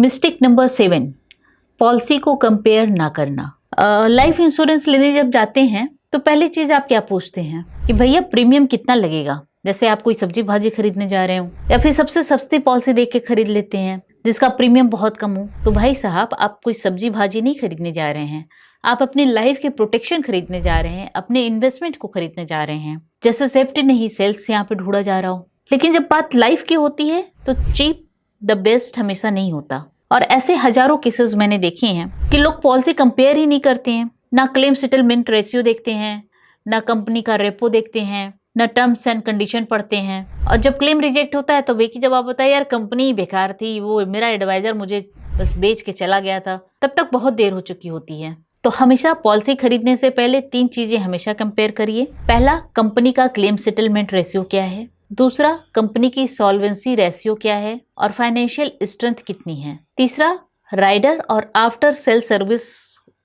Mistake number 7, policy को compare ना करना। लाइफ इंश्योरेंस लेने जब जाते हैं तो पहली चीज आप क्या पूछते हैं कि भैया प्रीमियम कितना लगेगा। जैसे आप कोई सब्जी भाजी खरीदने जा रहे हो या फिर सबसे सस्ती पॉलिसी देख के खरीद लेते हैं जिसका प्रीमियम बहुत कम हो। तो भाई साहब, आप कोई सब्जी भाजी नहीं खरीदने जा रहे हैं, आप अपनी लाइफ के प्रोटेक्शन खरीदने जा रहे हैं, अपने इन्वेस्टमेंट को खरीदने जा रहे हैं। जैसे सेफ्टी नहीं सेल्स यहाँ पे ढूंढा जा रहा हो। लेकिन जब बात लाइफ की होती है तो चीप द बेस्ट हमेशा नहीं होता। और ऐसे हजारों केसेस मैंने देखे हैं कि लोग पॉलिसी कंपेयर ही नहीं करते हैं, ना क्लेम सेटलमेंट रेशियो देखते हैं, ना कंपनी का रेपो देखते हैं, ना टर्म्स एंड कंडीशन पढ़ते हैं। और जब क्लेम रिजेक्ट होता है तो वे की जवाब होता है यार कंपनी ही बेकार थी, वो मेरा एडवाइजर मुझे बस बेच के चला गया था। तब तक बहुत देर हो चुकी होती है। तो हमेशा पॉलिसी खरीदने से पहले 3 चीजें हमेशा कंपेयर करिए। पहला, कंपनी का क्लेम सेटलमेंट रेशियो क्या है। दूसरा, कंपनी की सॉल्वेंसी रेशियो क्या है और फाइनेंशियल स्ट्रेंथ कितनी है। तीसरा, राइडर और आफ्टर सेल सर्विस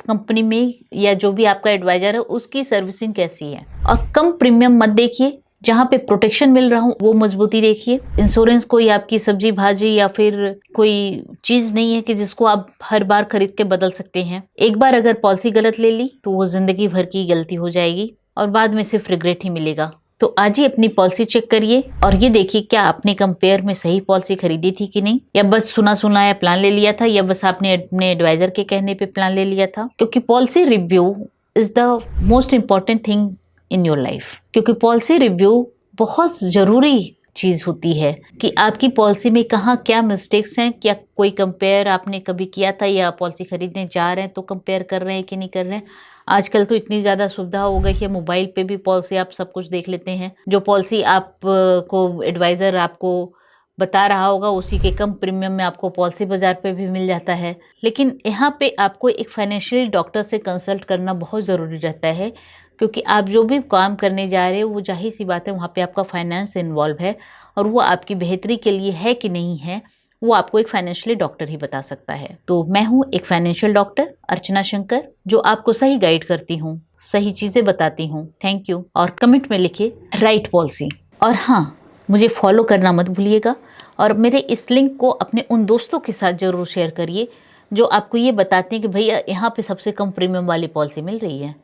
कंपनी में या जो भी आपका एडवाइजर है उसकी सर्विसिंग कैसी है। और कम प्रीमियम मत देखिए, जहाँ पे प्रोटेक्शन मिल रहा हो वो मजबूती देखिए। इंश्योरेंस कोई आपकी सब्जी भाजी या फिर कोई चीज नहीं है कि जिसको आप हर बार खरीद के बदल सकते हैं। एक बार अगर पॉलिसी गलत ले ली तो वो जिंदगी भर की गलती हो जाएगी और बाद में सिर्फ रिग्रेट ही मिलेगा। तो आज ही अपनी पॉलिसी चेक करिए और ये देखिए क्या आपने कंपेयर में सही पॉलिसी खरीदी थी कि नहीं, या बस सुना सुनाया प्लान ले लिया था, या बस आपने अपने एडवाइजर के कहने पे प्लान ले लिया था। क्योंकि policy review is the most important thing in your life. क्योंकि पॉलिसी रिव्यू बहुत जरूरी चीज होती है कि आपकी पॉलिसी में कहाँ क्या मिस्टेक्स हैं, क्या कोई कंपेयर आपने कभी किया था या पॉलिसी खरीदने जा रहे हैं तो कंपेयर कर रहे हैं कि नहीं कर रहे हैं। आजकल तो इतनी ज़्यादा सुविधा हो गई है, मोबाइल पे भी पॉलिसी आप सब कुछ देख लेते हैं। जो पॉलिसी आप को एडवाइज़र आपको बता रहा होगा उसी के कम प्रीमियम में आपको पॉलिसी बाजार पे भी मिल जाता है। लेकिन यहाँ पे आपको एक फाइनेंशियल डॉक्टर से कंसल्ट करना बहुत ज़रूरी रहता है, क्योंकि आप जो भी काम करने जा रहे हो वो जाहिर सी बात है वहाँ पे आपका फाइनेंस इन्वॉल्व है और वो आपकी बेहतरी के लिए है कि नहीं है वो आपको एक फाइनेंशियली डॉक्टर ही बता सकता है। तो मैं हूँ एक फाइनेंशियल डॉक्टर अर्चना शंकर, जो आपको सही गाइड करती हूँ, सही चीज़ें बताती हूँ। Thank you. और कमेंट में लिखिए राइट पॉलिसी। और हाँ, मुझे फॉलो करना मत भूलिएगा और मेरे इस लिंक को अपने उन दोस्तों के साथ ज़रूर शेयर करिए जो आपको ये बताते हैं कि भैया यहाँ पे सबसे कम प्रीमियम वाली पॉलिसी मिल रही है।